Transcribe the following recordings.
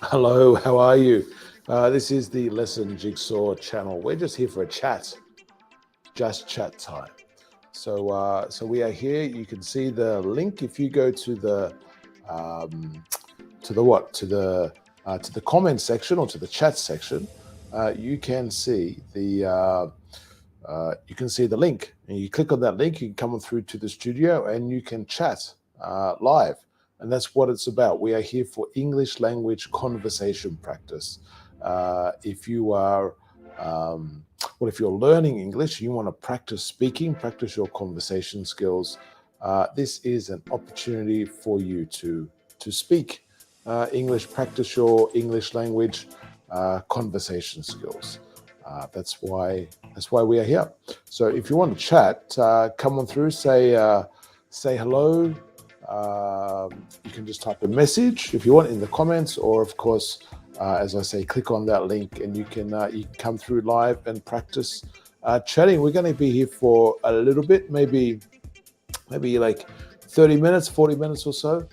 Hello, how are you? This is the Lesson Jigsaw channel. We're just here for a chat, just chat time. So we are here. You can see the link if you go um, to the what to the comment section or to the chat section. You can see the link, and you click on that link. You can come on through to the studio, and you can chat live. And that's what it's about. We are here for English language conversation practice. If you are, if you're learning English, you want to practice speaking, practice your conversation skills. This is an opportunity for you to speak English, practice your English language conversation skills. That's why we are here. So if you want to chat, come on through. Say hello. You can just type a message if you want in the comments, or of course, as I say, click on that link and you can come through live and practice chatting. We're going to be here for a little bit, maybe like 30 minutes, 40 minutes or so.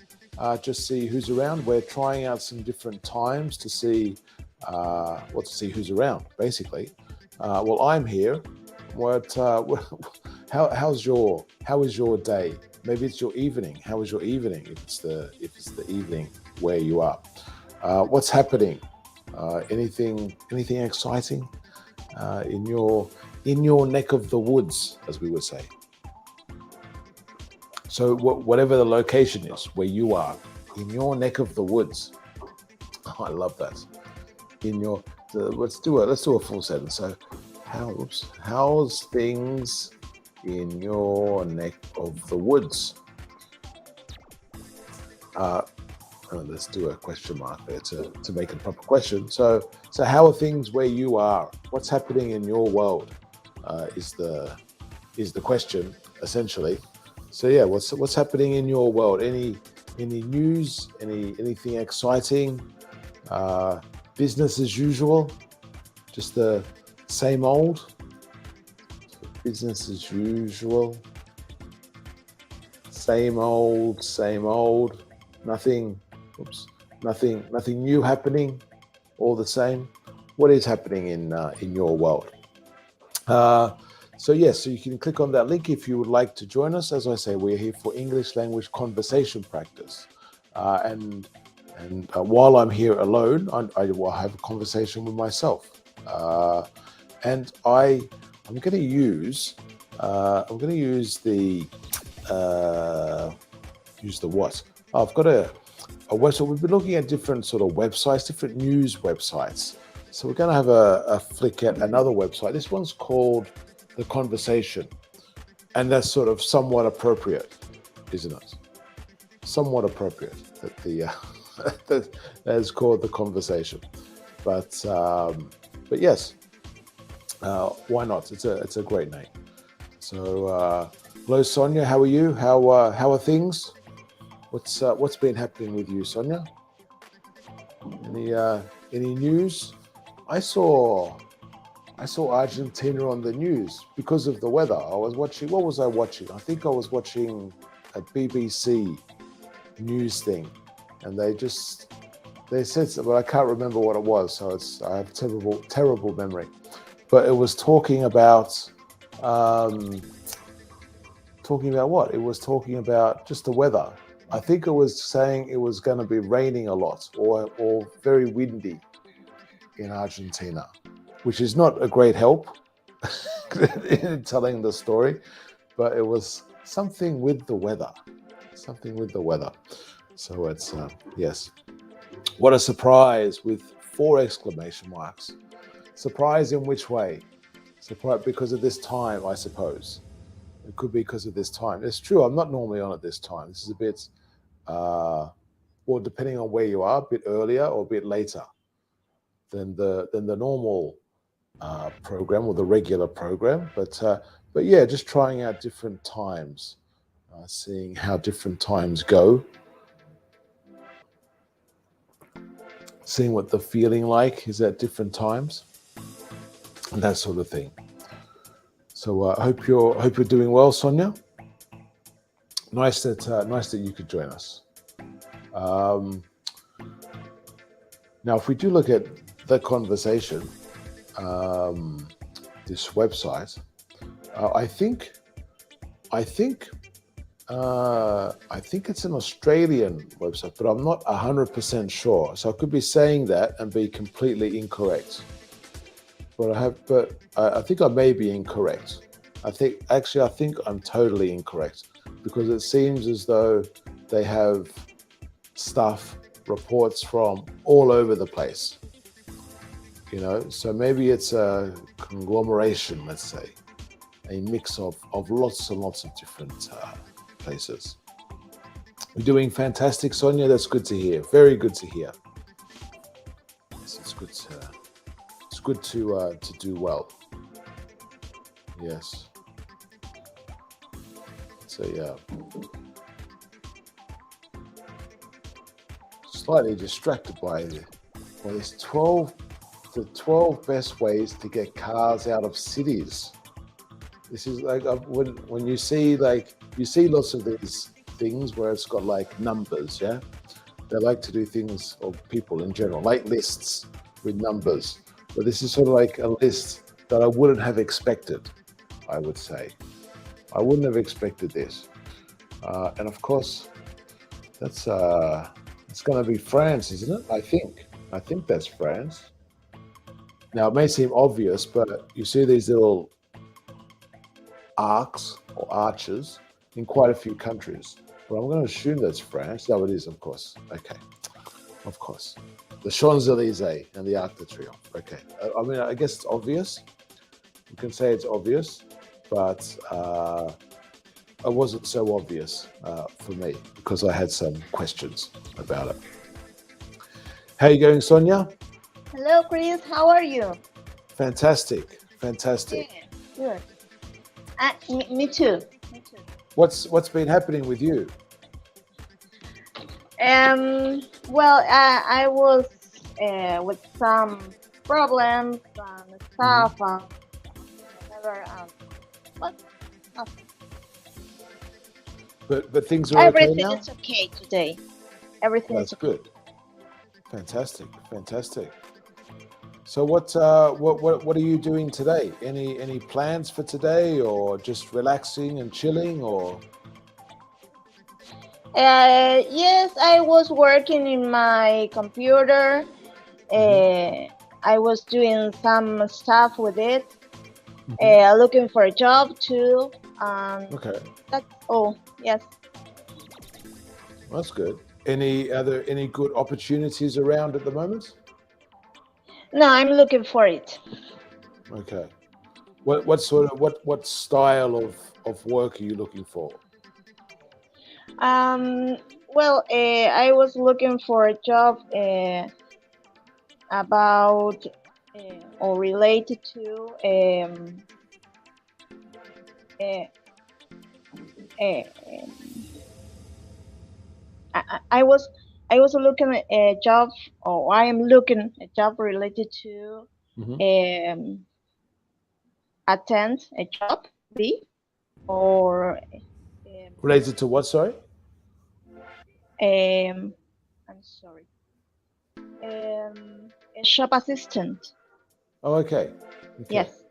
Just see who's around. We're trying out some different times to see who's around, basically. Well, I'm here. What? How is your day? Maybe it's your evening. How is your evening? If it's the evening where you are, what's happening? Anything exciting in your neck of the woods, as we would say. So whatever the location is where you are, in your neck of the woods. Oh, I love that. Let's do a full sentence. So how's things in your neck of the woods? Let's do a question mark there to make a proper question. So how are things where you are? What's happening in your world? Is the question essentially. So yeah, what's happening in your world? Any news? Anything exciting? Business as usual? Just the same old? Business as usual? Same old. Nothing. Nothing new happening. All the same. What is happening in your world? So you can click on that link if you would like to join us. As I say, we're here for English language conversation practice, and while I'm here alone, I will have a conversation with myself, and I'm going to use the what? I've got a website. We've been looking at different sort of websites, different news websites. So we're going to have a flick at another website. This one's called The Conversation, and that's sort of somewhat appropriate, isn't it? Somewhat appropriate that that is called The Conversation. But yes, why not? It's a great name. So hello, Sonia. How are you? How are things? What's been happening with you, Sonia? Any news? I saw Argentina on the news because of the weather. I was watching. What was I watching? I think I was watching a BBC news thing, and they said something, but I can't remember what it was. So I have terrible memory. But it was talking about what? It was talking about just the weather. I think it was saying it was going to be raining a lot or very windy in Argentina, which is not a great help in telling the story, but it was something with the weather. Something with the weather. So it's, yes. What a surprise with 4 exclamation marks. Surprise in which way? Surprise because of this time, I suppose. It could be because of this time. It's true, I'm not normally on at this time. This is a bit, well, depending on where you are, a bit earlier or a bit later than the normal program or the regular program. But yeah, just trying out different times, seeing how different times go, seeing what the feeling like is at different times, and that sort of thing. So I hope you're doing well, Sonia. Nice that you could join us. Now, if we do look at the conversation, this website, I think I think it's an Australian website, but I'm not 100% sure. So I could be saying that and be completely incorrect. But I think I may be incorrect. I think I'm totally incorrect, because it seems as though they have stuff, reports from all over the place. So maybe it's a conglomeration, let's say, a mix of lots and lots of different places. You're doing fantastic, Sonia. That's good to hear. Very good to hear. Yes, it's good to do well. Yes. So yeah. Slightly distracted by this 12 best ways to get cars out of cities. This is like when you see lots of these things where it's got like numbers, yeah? They like to do things, or people in general, like lists with numbers. But this is sort of like a list that I wouldn't have expected, I would say. I wouldn't have expected this. And of course, it's going to be France, isn't it? I think that's France. Now, it may seem obvious, but you see these little arcs or arches in quite a few countries. But I'm going to assume that's France. No, it is, of course. Okay, of course. The Champs-Élysées and the Arc de Triomphe. Okay, I mean, I guess it's obvious. You can say it's obvious, but it wasn't so obvious for me, because I had some questions about it. How are you going, Sonia? Hello, Chris. How are you? Fantastic. Good. Me too. What's been happening with you? Well, I was with some problems and stuff and whatever. But But things are okay now? everything is okay today. Everything That's is okay. good. Fantastic. So what are you doing today? Any plans for today, or just relaxing and chilling, or? Yes, I was working in my computer. I was doing some stuff with it. Looking for a job too. Okay, That's all. Yes. that's good. Are there any good opportunities around at the moment? No, I'm looking for it. Okay. What sort of what style of work are you looking for? Well, I was looking for a job about or related to uh, uh, I was looking at a job, or I am looking a job related to Hmm. um, attend a job, be or Related to what? Sorry. I'm sorry, a shop assistant. Oh, okay. Yes,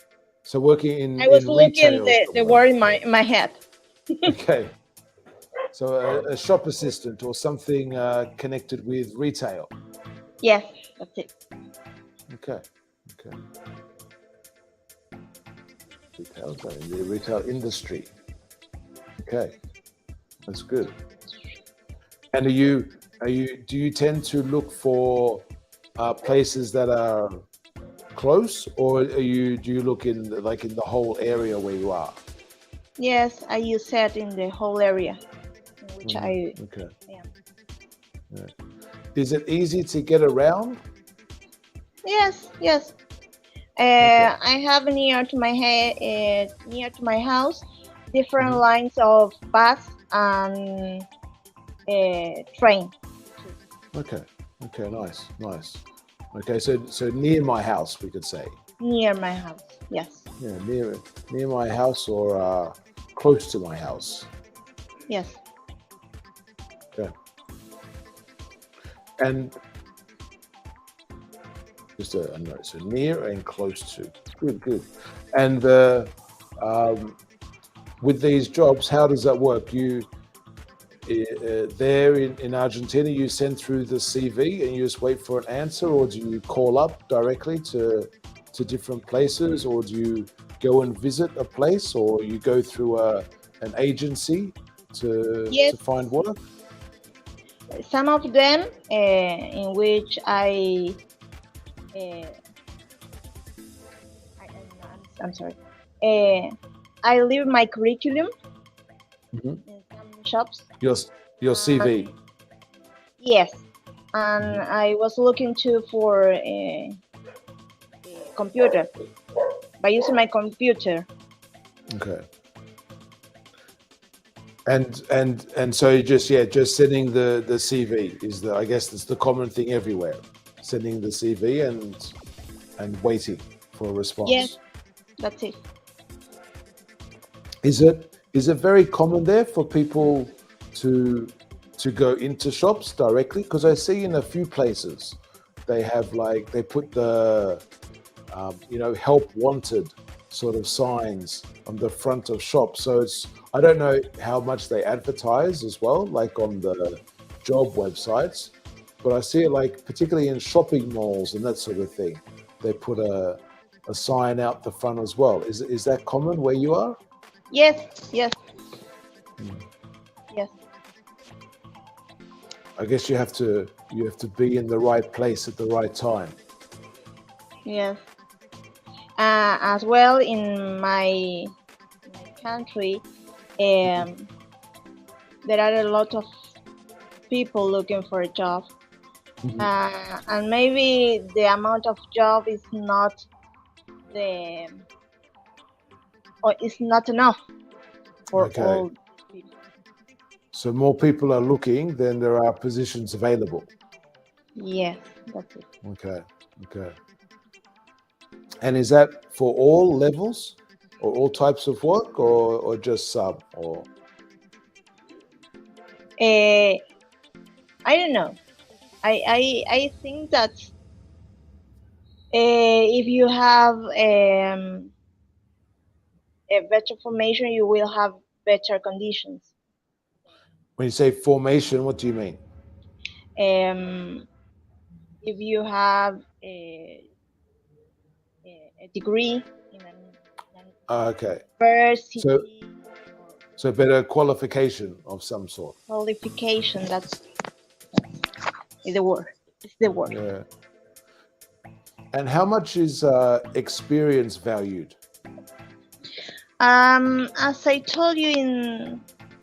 So working in I was looking retail the somewhere. word in my head. Okay. So a shop assistant or something connected with retail. Yes, that's it. Okay. Retail, so in the retail industry. Okay, that's good. And do you tend to look for places that are close, or do you look in the whole area where you are? Yes, I use it in the whole area in which I Okay. am. Yeah. Is it easy to get around? Yes. Okay. I have near to near to my house, different Mhm. lines of bus and train. Okay. Nice. Okay, so near my house, we could say. Near my house. Yes. Yeah, near my house, or close to my house. Yes. Okay. And Just a note. So near and close to. Good, good. And um, with these jobs, how does that work? You there in Argentina, you send through the CV and you just wait for an answer, or do you call up directly to different places, or do you go and visit a place, or you go through an agency Yes, to find work? some of them in which uh, I'm sorry. Uh, I leave my curriculum Hmm. in some shops. Your your CV. And yes, and Hmm. I was looking to for a computer by using my computer. Okay. And so you just, yeah, just sending the CV is the, I guess that's the common thing everywhere. Sending the CV and waiting for a Yes, response. that's it. Is it very common there for people to to go into shops directly? Because I see in a few places they have, like, they put the help wanted sort of signs on the front of shops. So it's, I don't know how much they advertise as well, like on the job websites, but I see it, like, particularly in shopping malls and that sort of thing. They put a sign out the front as well. Is that common where you are? Yes, yes, Hmm. yes, I guess you have to be in the right place at the right time. yes. As well in my country, Mhm. um, there are a lot of people looking for a job, Mhm. and maybe the amount of job is not the or is not enough for Okay. all people. So more people are looking than there are positions available. Yes, that's it. Okay. Okay. And is that for all levels or all types of work, or just some, or Uh, I don't know. I think that if you have a better formation, you will have better conditions. when you say formation, what do you mean? Um, if you have a degree in an Okay. So university or so better qualification of some sort. qualification, that's the word. It's the word. Yeah. And how much is experience valued? As I told you in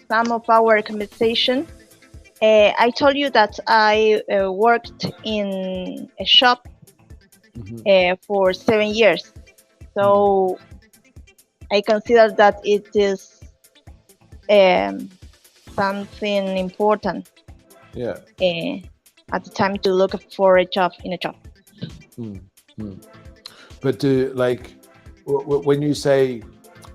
some of our conversation, I told you that I worked in a shop Hmm. for 7 years. Hmm. So I consider that it is um, something important Yeah. uh, at the time to look for a job in a job. Hmm. Hmm. But do, like, when you say,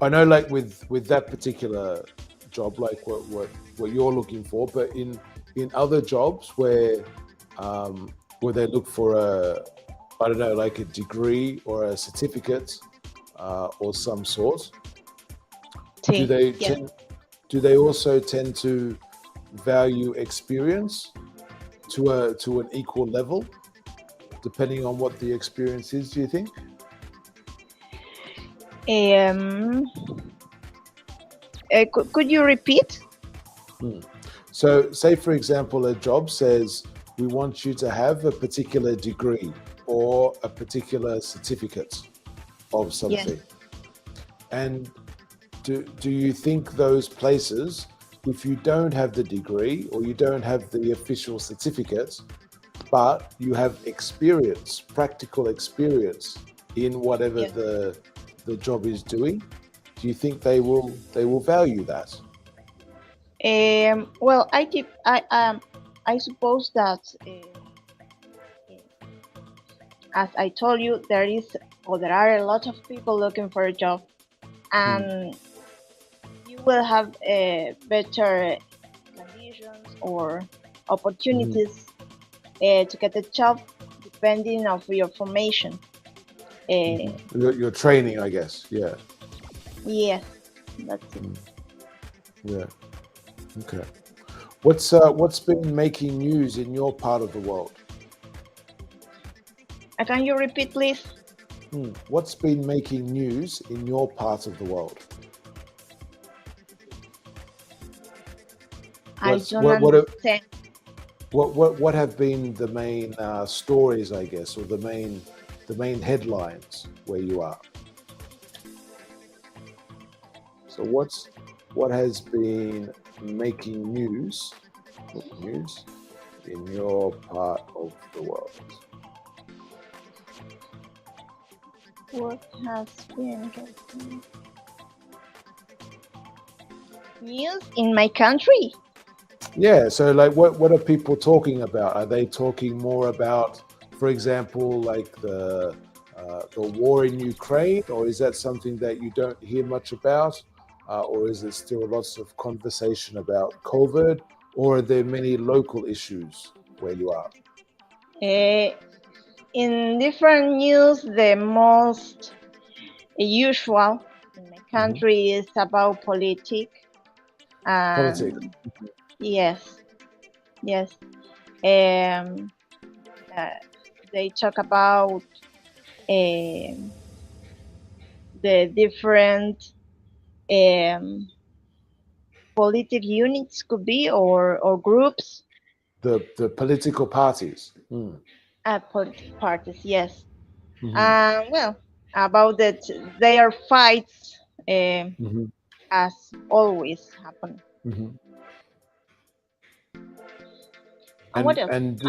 I know, like, with that particular job, like what you're looking for, but in other jobs where they look for a, I don't know, like a degree or a certificate or some sort, do See, they yes. tend do they also tend to value experience to an equal level, depending on what the experience is? Do you think? Um, could you repeat? Hmm. So, say for example, a job says we want you to have a particular degree or a particular certificate of Yes. something. And do you think those places, if you don't have the degree or you don't have the official certificate, but you have experience, practical experience in whatever Yes. the job is doing, do you think they will value that? Well, I suppose that as I told you, there are a lot of people looking for a job, Hmm. and you will have better conditions or Mhm. opportunities to get a job depending of your formation. Your training, I guess. Yeah. Yes, that's it. Yeah. Okay. What's been making news in your part of the world? Can you repeat, please? What's been making news in your part of the world? I don't understand. What have been the main stories, I guess, or the main headlines where you are? So what has been making news in your part of the world? What has been news in my country? Yeah, so like what are people talking about? Are they talking more about, for example, like the war in Ukraine, or is that something that you don't hear much about, or is there still lots of conversation about COVID, or are there many local issues where you are? In different news, the most usual in my country is about politics. Politics. Yes, yes. Um, they talk about the different politic units could be or groups. The political parties. Political parties, yes. Mm-hmm. Well, about that, their fights, Mm-hmm. as always happen. Mm-hmm. And what else? And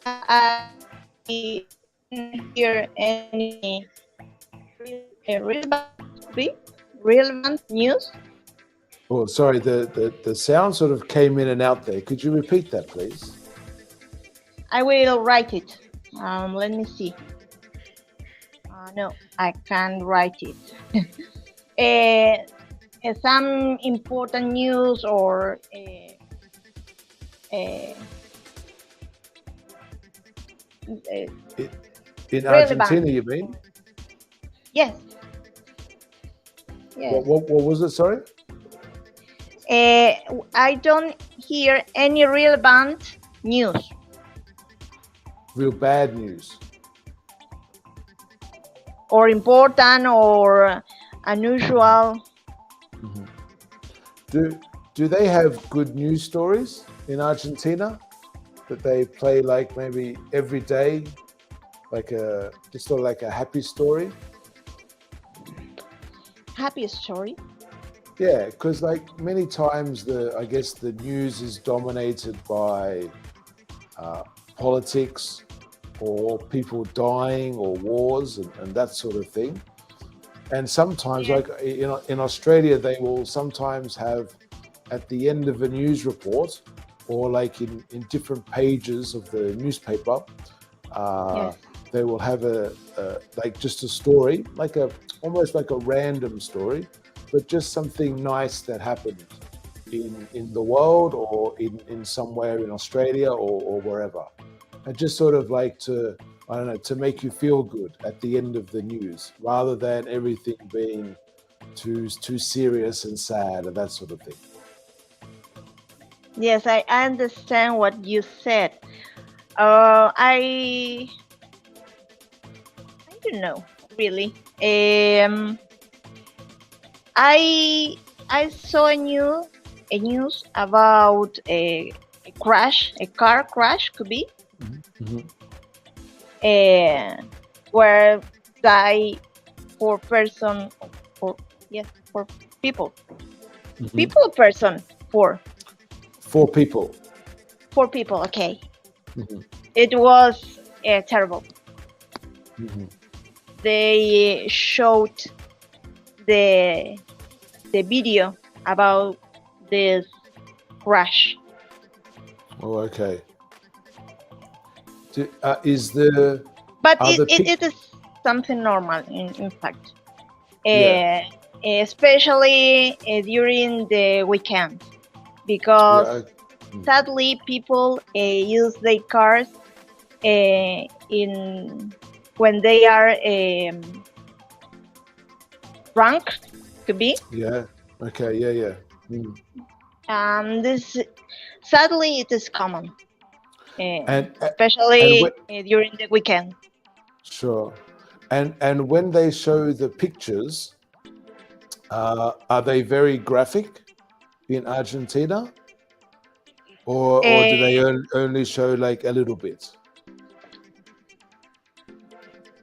I didn't hear any relevant, relevant news. oh, sorry, the sound sort of came in and out there. Could you repeat that, please? I will write it. Let me see. No, I can't write it. Some important news or In relevant. Argentina, you mean? Yes. Yes. What was it? Sorry. I don't hear any relevant news. Real bad news. Or important or unusual. Mm-hmm. Do they have good news stories in Argentina that they play like maybe every day, like just sort of like a happy story? Happy story. Yeah, because like many times I guess the news is dominated by politics or people dying or wars and that sort of thing. And sometimes, like in Australia, they will sometimes have at the end of a news report or like in different pages of the newspaper, they will have a like just a story, like almost like a random story, but just something nice that happened in the world or in somewhere in Australia or wherever. And just sort of like I don't know, to make you feel good at the end of the news, rather than everything being too serious and sad and that sort of thing. Yes, I understand what you said. I don't know really. I saw a news about a car crash could be, where die four people, people or person four people. Okay. It was terrible. They showed the video about this crash. Oh, okay. Is the but it is something normal in fact, especially during the weekend, because Mm. Sadly, people use their cars in when they are drunk, could be. Yeah. Okay. Yeah. Yeah. Mm. This sadly it is common, And and especially when, during the weekend. sure. And when they show the pictures, are they very graphic in Argentina, or do they Uh, only show like a little bit?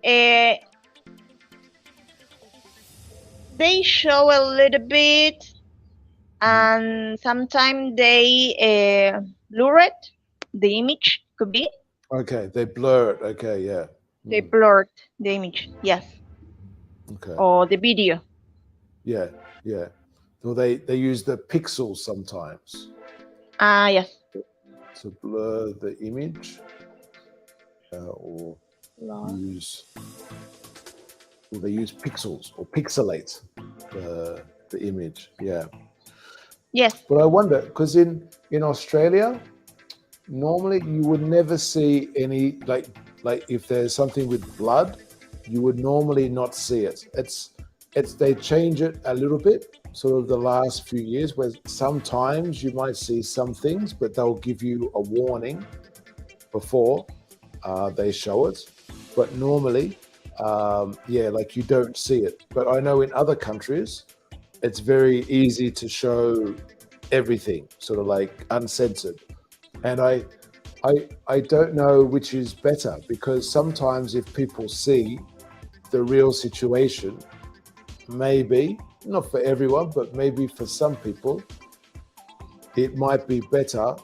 uh, they show a little bit, Mhm. and sometimes they blur it. The image could be Okay, they blur it. Okay, yeah. they Mm. blurred the image, yes, Okay, or the video. yeah, yeah. Well, they use the pixels sometimes Ah, yes. to blur the image, or Blur. use or they use pixels or pixelate the image. Yeah, Yes. but I wonder because in Australia, normally you would never see any like if there's something with blood, you would normally not see it. It's they change it a little bit sort of the last few years where sometimes you might see some things, but they'll give you a warning before they show it. But normally, yeah, like you don't see it. But I know in other countries, it's very easy to show everything, sort of like uncensored. And I don't know which is better because sometimes if people see the real situation, maybe not for everyone, but maybe for some people, it might be better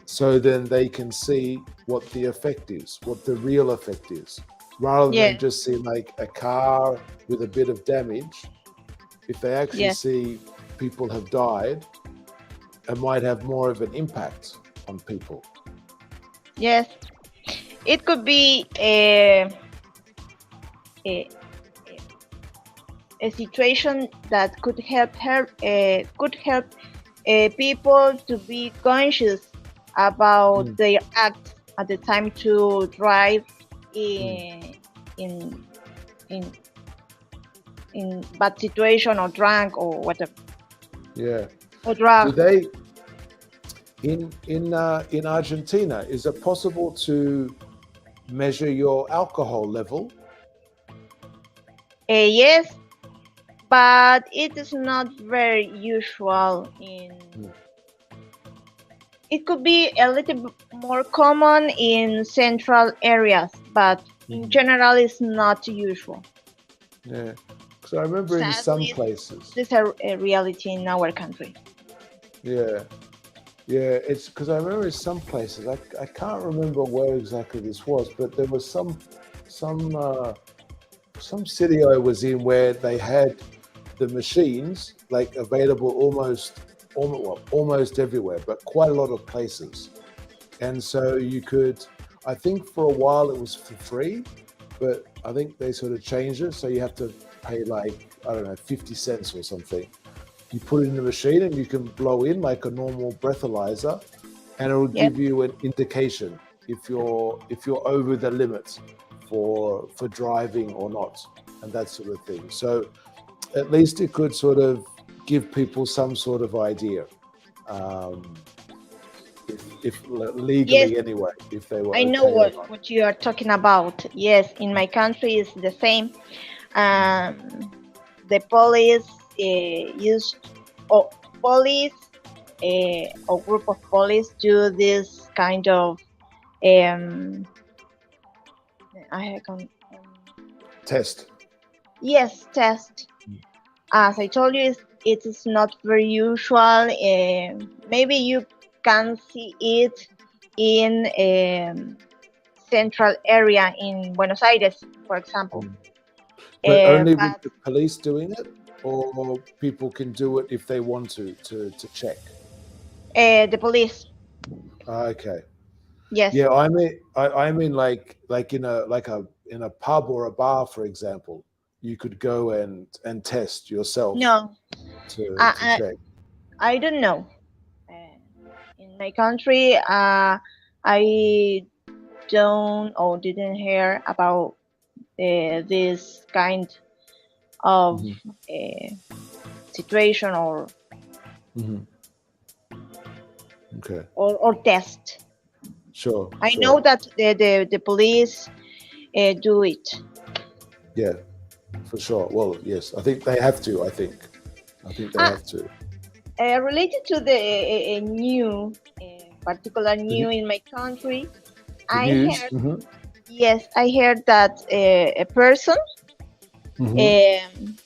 so then they can see what the effect is, what the real effect is, rather Yeah. than just see like a car with a bit of damage. If they actually Yes. see people have died, it might have more of an impact on people. Yes. It could be a, a situation that could help people to be conscious about Mm, their acts at the time to drive mm, in in in, in bad situation or drunk or whatever yeah. or Do drug. they in Argentina? Is it possible to measure your alcohol level? Yes, but it is not very usual in. Mm, It could be a little bit more common in central areas, but in mhm. general, it's not usual. Yeah, because I remember in some Sadly, places. this is a reality in our country. Yeah, yeah. It's because I remember in some places. I can't remember where exactly this was, but there was some some city I was in where they had the machines like available almost everywhere, but quite a lot of places. And so you could, I think for a while it was for free, but I think they sort of changed it. So you have to pay like, I don't know, 50 cents or something. You put it in the machine and you can blow in like a normal breathalyzer and it will Yes, give you an indication if you're over the limit for driving or not and that sort of thing. So at least it could sort of give people some sort of idea. Um, if yes, legally anyway, if they were I know okay or not. what you are talking about. Yes, in my country is the same. Um, the police used or police or group of police do this kind of um, I can Test. yes test. As I told you, it is not very usual. Maybe you can see it in central area in Buenos Aires, for example. Mm. But only with But the police doing it, or people can do it if they want to check. the police, Okay. yes, Yeah, I mean like in a in a pub or a bar, for example, you could go and test yourself no, to I check. I don't know. Uh, in my country, I don't or didn't hear about this kind of Hmm. uh, situation Hmm. Okay. or test. Sure. I know Sure. that the police do it. Yeah. For sure. Well, yes. I think they have to. I think they Ah, have to. related to the new, particular The, new in my country, the I news. heard, Hmm. yes, I heard that a person Hmm. um,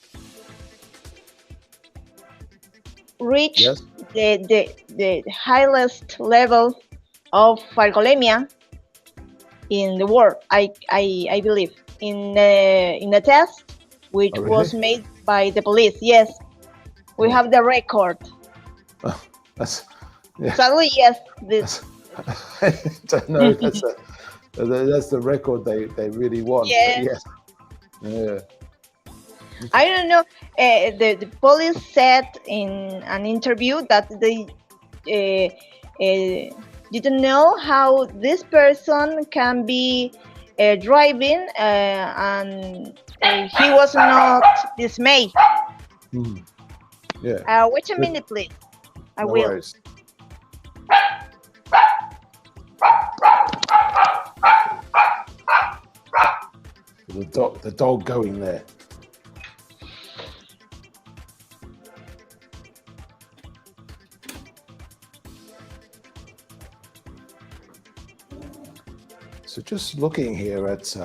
reached Yes. the highest level of alcoholemia in the world. I believe in a test Oh, which really? was made by the police. Yes, we Oh, have the record. that's yeah. Sadly, yes, this. That's, I don't know if that's the record they really want, but Yes, yes. Yeah. Okay. I don't know. The police said in an interview that they didn't know how this person can be driving, and he was not dismayed. Mhm. Yeah. Wait a But minute, please. I no will. worries. The dog going there. So just looking here at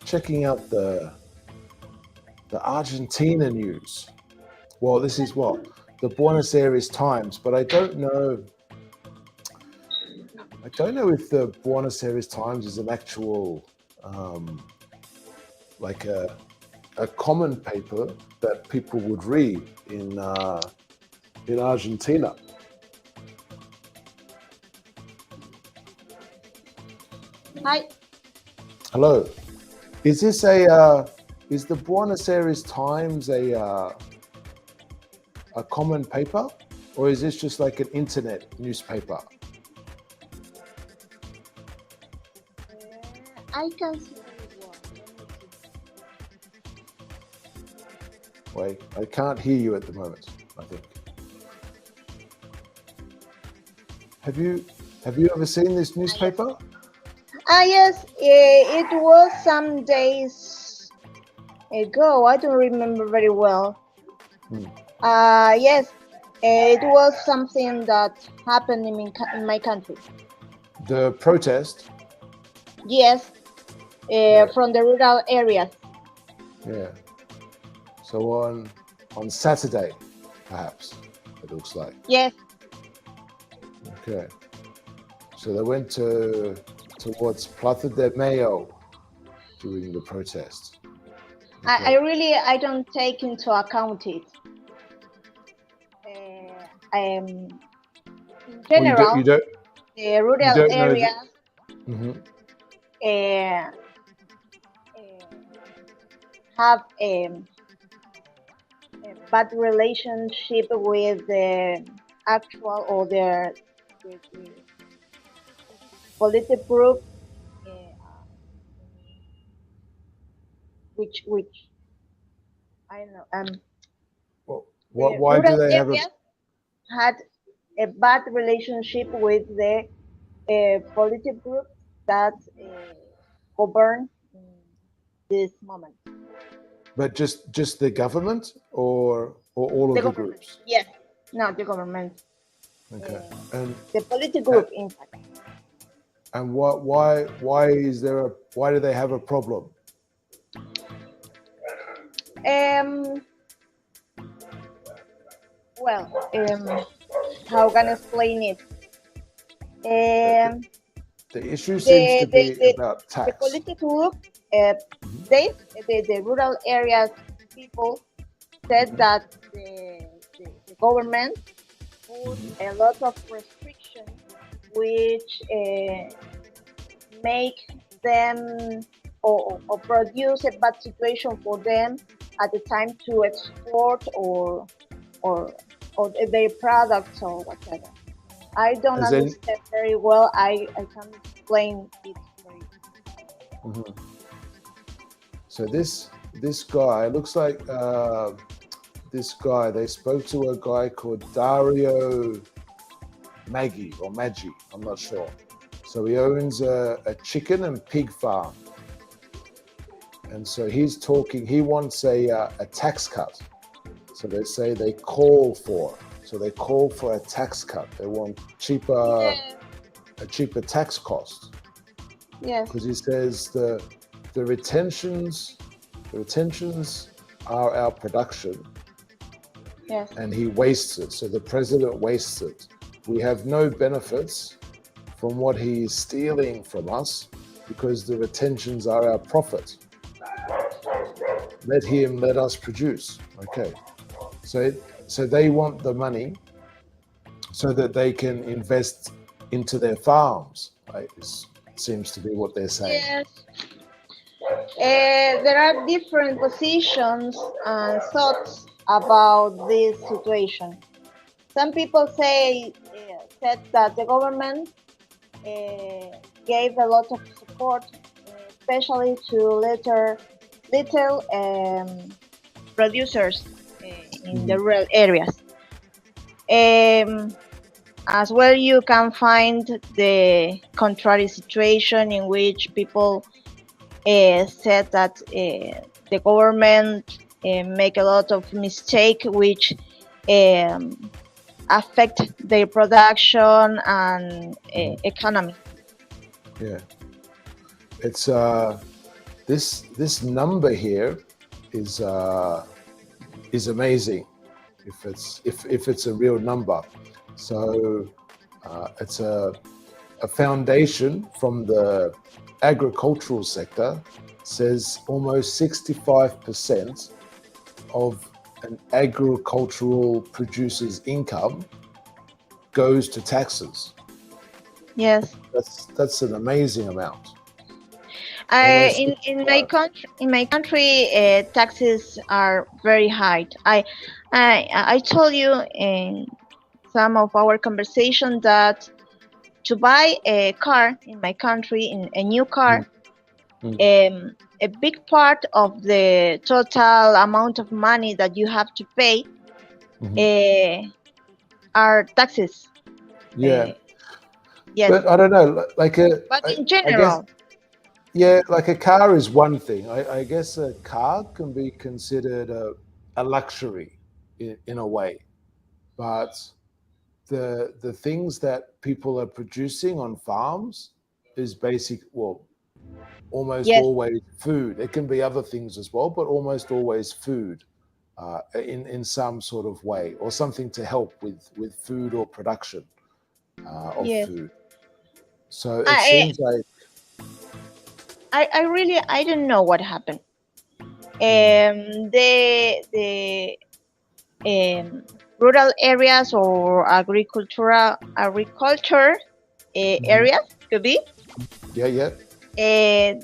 checking out the Argentina news. Well, this is what the Buenos Aires Times, but I don't know. I don't know if the Buenos Aires Times is an actual like a common paper that people would read in Argentina. Hi. Hello, is this is the Buenos Aires Times a common paper, or is this just like an internet newspaper? I can see very well. Wait, I can't hear you at the moment. I think. Have you ever seen this Yes. newspaper? Yes. It was some days ago. I don't remember very well. Hmm. Yes. It was something that happened in my country. The protest. Yes. Yeah, From the rural areas. yeah. So on Saturday, perhaps it looks like. Yes. Okay. So they went towards Plaza de Mayo during the protest. I Okay. really I don't take into account it. In Well, general, the you rural don't know that. areas Hmm. uh, have a bad relationship with the actual or the political group, uh, which I don't know. Well, The why do rural they have a? areas had a bad relationship with the political groups that govern in this moment. But just the government or all The of the government, groups? yes, not the government. Okay. Uh, And the political uh, group, in fact. and why is there a why do they have a problem? Um, well, how can I explain it? The, the, Um, the issue seems the, to the, be the, about the tax. political group, uh, Mhm. they, the rural areas people said Mhm. that the government put Mhm. a lot of restrictions which make them or produce a bad situation for them at the time to export or or their products or whatever. I don't As in, understand very well. I can explain it for you. mhm. So this guy looks like this guy. They spoke to a guy called Dario Maggi. I'm not sure. So he owns a chicken and pig farm, and so he's talking. He wants a tax cut. So they say they call for. So they call for a tax cut. They want Yes, a cheaper tax cost, yes, because he says the retentions are our production, yes, and he wastes it. So the president wastes it. We have no benefits from what he is stealing from us because the retentions are our profit. Let us produce. Okay. So they want the money so that they can invest into their farms. Right? This seems to be what they're saying. yes. There are different positions and thoughts about this situation. Some people said that the government gave a lot of support, especially to little producers in the Mhm. rural areas. Um, as well, you can find the contrary situation in which people said that the government make a lot of mistake which um, affect their production and Mhm. economy. Yeah. It's this number here is amazing if it's a real number. So it's a foundation from the agricultural sector says almost 65% of an agricultural producer's income goes to taxes. Yes, That's an amazing amount. I, Almost in my country, taxes are very high. I told you in some of our conversation that to buy a car in my country, in a new car, Mm, a big part of the total amount of money that you have to pay mhm. uh, are taxes. Yeah, Uh, yes, but I don't know. but in I guess general, yeah, like a car is one thing. I guess a car can be considered a luxury in a way, but the things that people are producing on farms is basic. Well, almost yes, always food. It can be other things as well, but almost always food in some sort of way, or something to help with food or production of yes. food. So it I, seems like I really I don't know what happened. mm, The um, rural areas or agriculture mhm. areas could be. Yeah, yeah.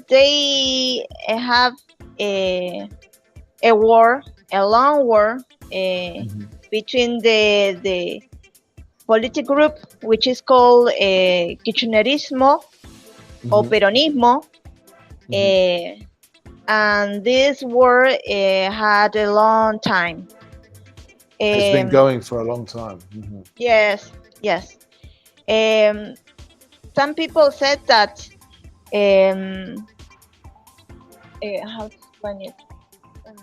They have a a war, a long war Hmm. between the political group which is called Kirchnerismo or Hmm. Peronismo, Hmm. uh, and this war had a long time. Has been Um, going for a long time. Hmm. yes, yes. Um, some people said that um, how to explain it? Um,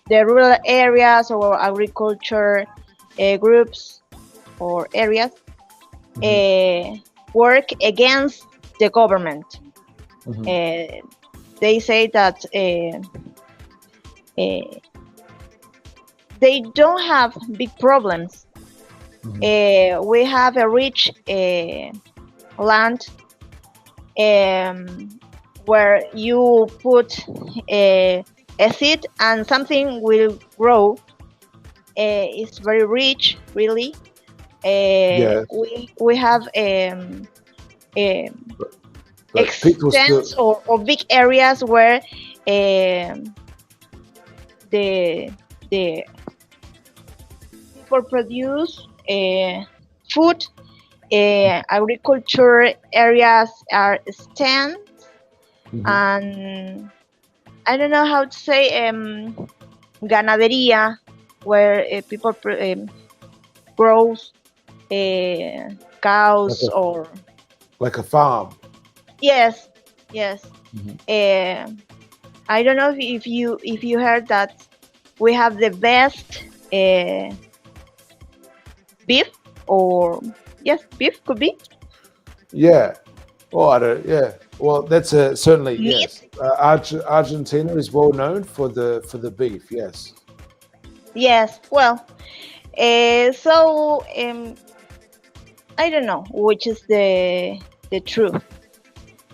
the rural areas or agriculture groups or areas Hmm. uh, work against the government. Hmm. Uh, they say that uh, they don't have big problems. Hmm. We have a rich land where you put a seed and something will grow. It's very rich, really. Yes, We have um, but, but people still. extents or big areas where um, the the people produce food. Agriculture areas are stands, Mhm. and I don't know how to say ganadería, where people grows Like cows a or like a farm. yes, yes. Mhm. Uh, I don't know if you heard that we have the best beef, or yes, beef could be Yeah. Oh, I don't. Yeah. Well, that's a certainly meat. yes. Argentina is well known for the beef. Yes. Yes, well, so I don't know which is the truth.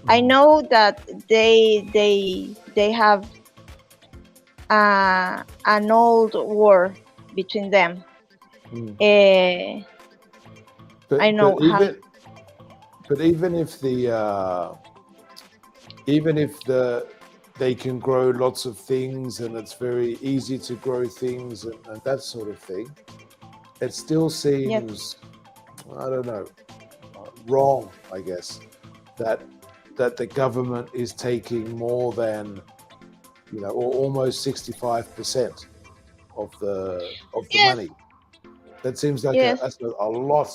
I Mhm. know that they have an old war between them. Mm. Uh, I But know how. even if even if they can grow lots of things and it's very easy to grow things and that sort of thing, it still Yes, seems, I don't know, wrong, I guess, that the government is taking more than, or almost 65% of the yes, money. That seems like yes, a lot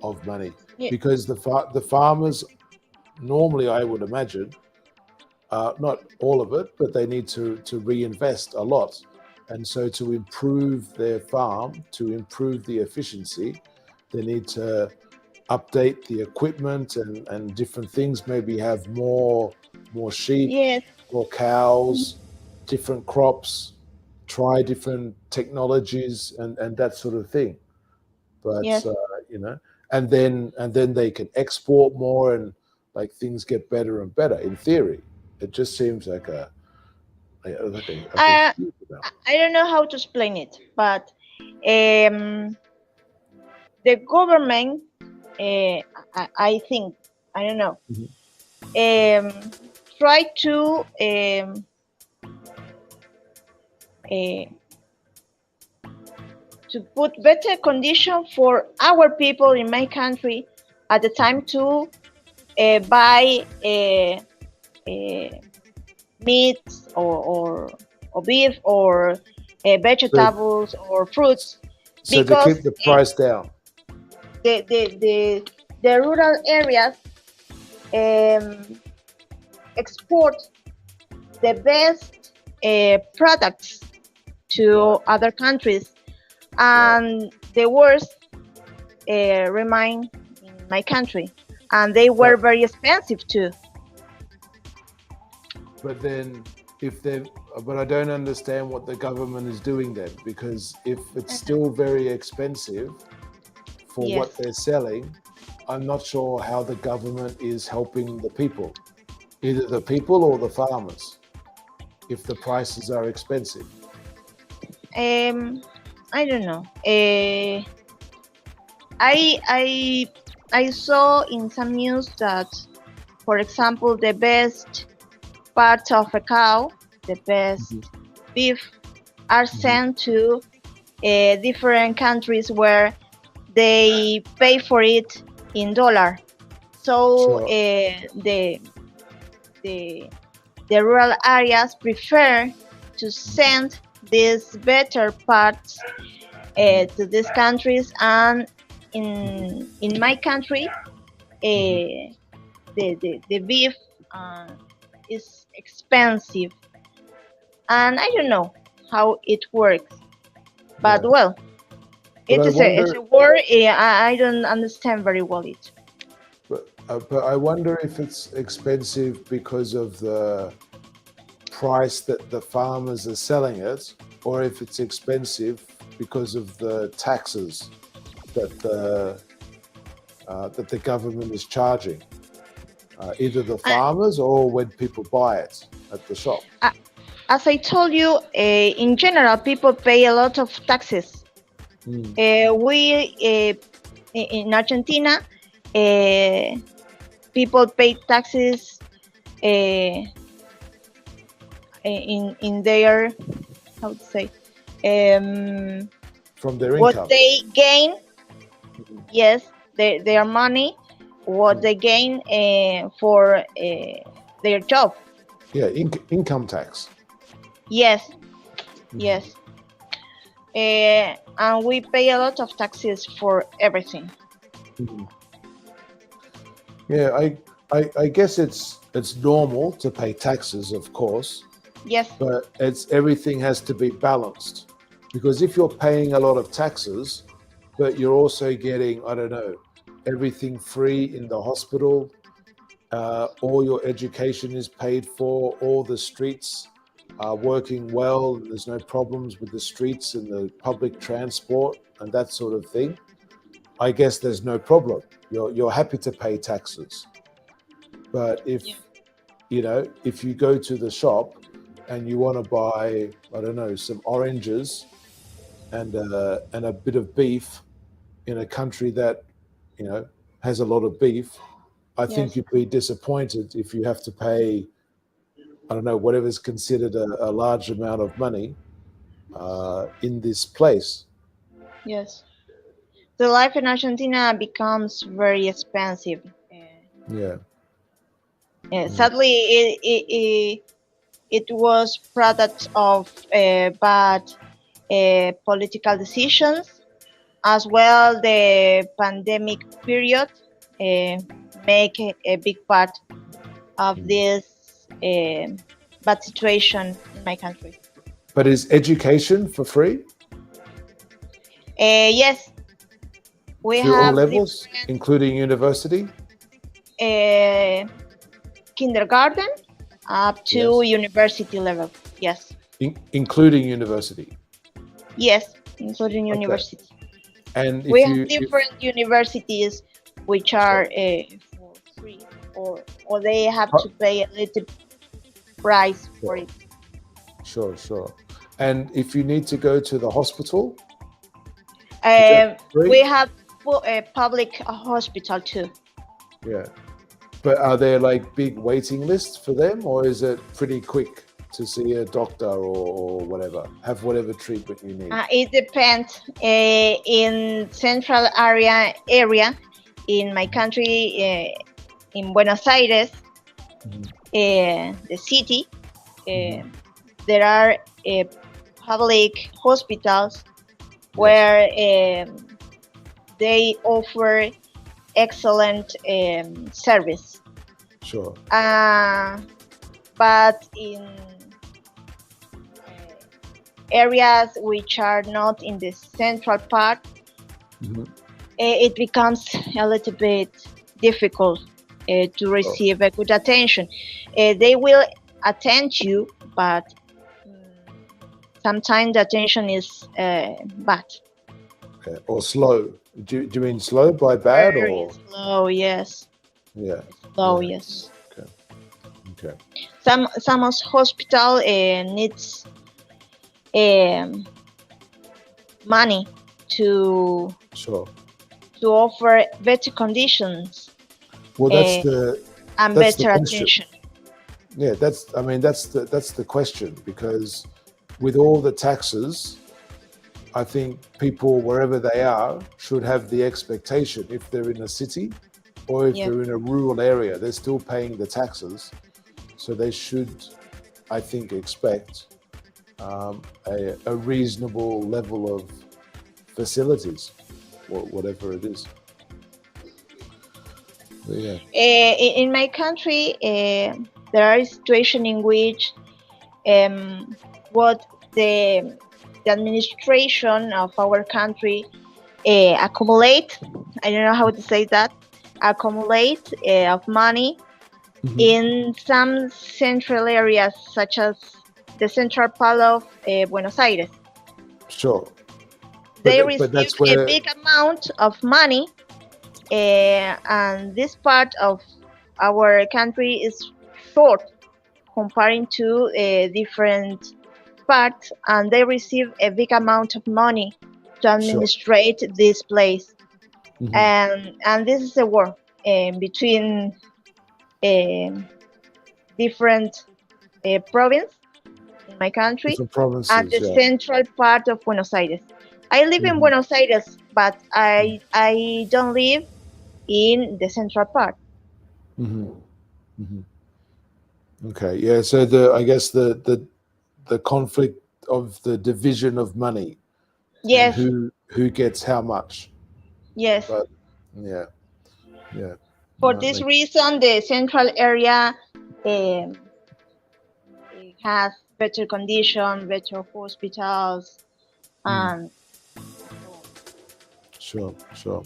of money, ye- because the farmers normally, I would imagine, not all of it, but they need to reinvest a lot, and so to improve their farm, to improve the efficiency, they need to update the equipment and different things. Maybe have more sheep, yes, more mhm, cows, different crops, try different technologies and that sort of thing. But yes. you know, and then they can export more, and like things get better and better. In theory, it just seems like a Uh, huge amount. I don't know how to explain it, but um, the government, I think, I don't know, Mhm. um, try uh, to put better condition for our people in my country at the time to buy uh, meat or beef or So vegetables or fruits to because keep the price down. the, the, the, the rural areas um, export the best products Right, to other countries, right. and the worst remain in my country, and they were But very expensive too. then if they but I don't understand what the government is doing then, because if it's still very expensive for Yes. what they're selling, I'm not sure how the government is helping the people, either the people or the farmers, if the prices are expensive. Um, I don't know. I I I saw in some news that, for example, the best parts of a cow, the best Mhm, beef, are mhm. sent to different countries where they pay for it in dollar. So So, the the rural areas prefer to send these better parts mhm, to these countries, and mhm, in my country mhm. the beef uh, is expensive, and I don't know how it works, but Yeah, well, but I it's wonder, a war. I don't understand very well it. but I wonder if it's expensive because of the price that the farmers are selling it, or if it's expensive because of the taxes that the government is charging, either the Uh, farmers or when people buy it at the shop. uh, as I told you, in general, people pay a lot of taxes. Mm. We in Argentina, uh, people pay taxes in their, how to say, um, from their What income. they gain, Mhm. yes, their money, what they gain for their job. Yeah, income tax. Yes, Mhm. yes. And we pay a lot of taxes for everything. Mhm. Yeah, I guess it's normal to pay taxes, of course, Yes, but it's everything has to be balanced. Because if you're paying a lot of taxes, but you're also getting, I don't know, everything free in the hospital, all your education is paid for, all the streets are working well, and there's no problems with the streets and the public transport and that sort of thing, I guess there's no problem. You're happy to pay taxes. But yeah, if you go to the shop and you want to buy, I don't know, some oranges and a bit of beef in a country that you know has a lot of beef, I think yes, you'd be disappointed if you have to pay, I don't know, whatever's considered a large amount of money in this place. yes. The life in Argentina becomes very expensive. Yeah, yeah, Sadly, it was product of bad political decisions, as well the pandemic period uh, make a big part of mm. this bad situation in my country. But is education for free Yes, we through all have levels, different including university? uh, kindergarten up to Yes, university level. Yes, including university. yes, including Okay. university. And We if have you, if different universities which are sure, for free, or they have to Pro- pay a little price for sure, it. sure. And if you need to go to the hospital, is that Um, free? we have a public hospital too. Yeah. But are there like big waiting lists for them, or is it pretty quick to see a doctor or whatever, have whatever treatment you need? It depends. In central area in my country, in Buenos Aires, Mhm. the city, Mhm. uh, there are public hospitals Yes, where they offer excellent service. sure. Uh, but in areas which are not in the central part, Mhm. it becomes a little bit difficult to Sure. receive a good attention. They will attend you, but mm, sometimes the attention is bad, Okay. Or slow. Do you mean slow by bad very or? slow. Yes, Yeah, slow. yeah. Yes, Okay, okay. some hospital needs um, money to Sure. offer better conditions Well, uh, and that's the better question. attention. Yeah, that's the question, because with all the taxes, I think people wherever they are should have the expectation, if they're in a city or if Yeah. they're in a rural area, they're still paying the taxes. So they should, I think, expect a reasonable level of facilities, whatever it is. But yeah, In my country, there are situations in which um, what the administration of our country accumulate, I don't know how to say that, accumulate of money hmm, in some central areas, such as the central part of Buenos Aires. sure. They But receive that's a where, big amount of money, and this part of our country is short comparing to different parts, and they receive a big amount of money to sure. administrate this place. Hmm. And this is a war between um different province in my country Different and provinces, the yeah. central part of Buenos Aires. I live in Hmm. Buenos Aires, but I don't live in the central part. Hmm. Hmm. Okay, yeah. So I guess the conflict of the division of money and Yes, who gets how much. yes. But yeah, yeah, For no, it this makes. reason, the central area um, it has better condition, better hospitals, Mm, and so on. sure, sure.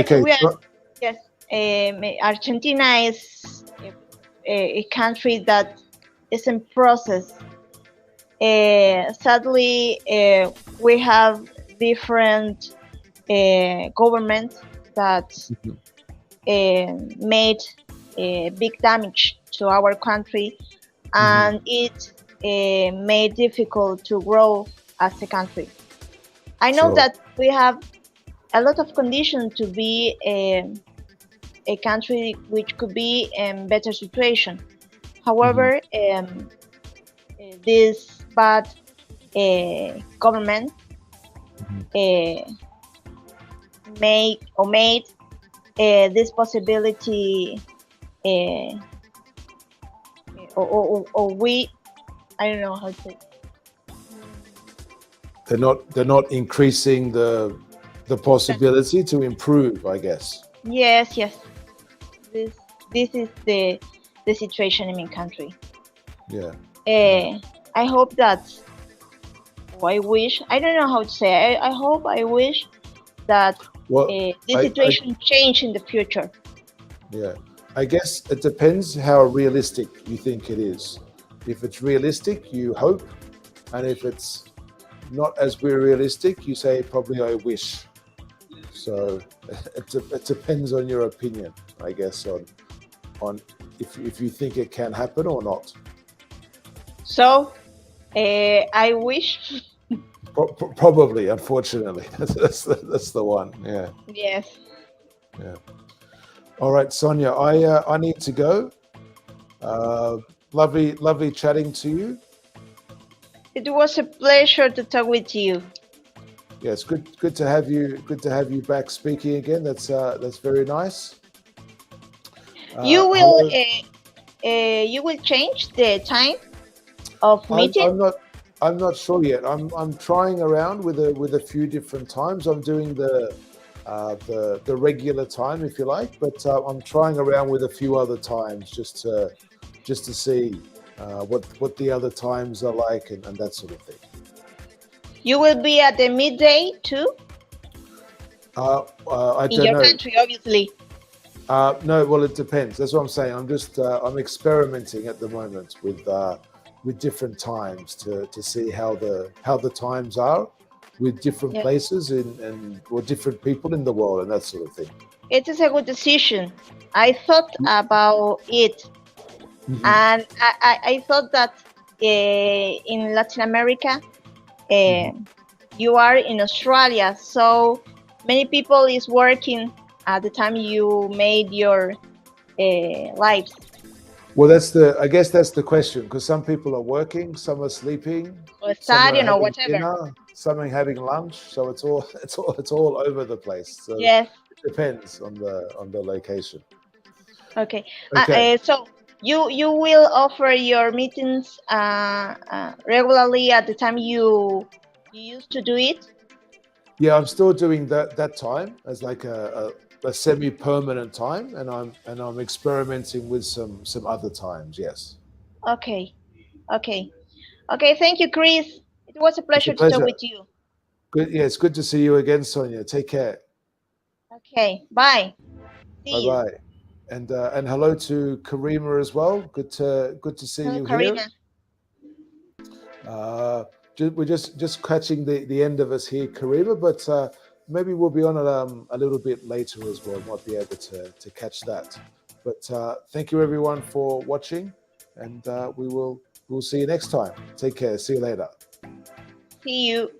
Okay, We are so, yes. Argentina is a country that is in process. Sadly, we have different governments that mhm, made big damage to our country, mhm, and it made difficult to grow as a country. I know sure. that we have a lot of conditions to be a country which could be in better situation. Mhm, However, this bad government mhm. uh, made this possibility, uh, or we, I don't know how to say. They're not increasing the possibility to improve, I guess. Yes, yes. This this is the situation in my country. Yeah, yeah. Uh, I hope that, or I wish, I don't know how to say. I hope, I wish that Well, this I situation change in the future. yeah, I guess it depends how realistic you think it is. If it's realistic, you hope, and if it's not as realistic, you say probably I wish. So it depends on your opinion, I guess, on if you think it can happen or not. So I wish, Probably, unfortunately, that's the one. Yeah, yes. yeah. All right, Sonia, I need to go. Uh, lovely chatting to you. It was a pleasure to talk with you. Yeah, it's good to have you. Good to have you back speaking again. That's very nice. You will Hello. you will change the time of I'm meeting. I'm not I'm not sure yet. I'm trying around with a few different times. I'm doing the regular time, if you like, but I'm trying around with a few other times just to see what the other times are like and that sort of thing. You will be at the midday too I in don't your know. country, obviously. No, well, it depends. That's what I'm saying. I'm experimenting at the moment with different times to see how the times are with different Yes. places and or different people in the world and that sort of thing. It is a good decision. I thought about it, Hmm. and I thought that in Latin America, uh, Hmm. you are in Australia, so many people is working at the time you made your lives Well, I guess that's the question because some people are working, some are sleeping, or some are studying or having whatever. dinner, some are having lunch. So it's all over the place. So Yes. it depends on the location. Okay. Okay. So you will offer your meetings regularly at the time you used to do it. Yeah, I'm still doing that time as like a semi-permanent time, and I'm experimenting with some other times. Yes, Okay. Okay. Okay. Thank you, Chris. It was a it's a pleasure to talk pleasure. with you. Good, yeah, it's good to see you again, Sonia. Take care. Okay. Bye. Bye See you. bye, and hello to Karima as well. Good to see Hello, you here. Karina. Uh, we're just catching the end of us here, Karima, but maybe we'll be on it a little bit later as well. Might be able to catch that. But thank you everyone for watching, and we'll see you next time. Take care. See you later. See you.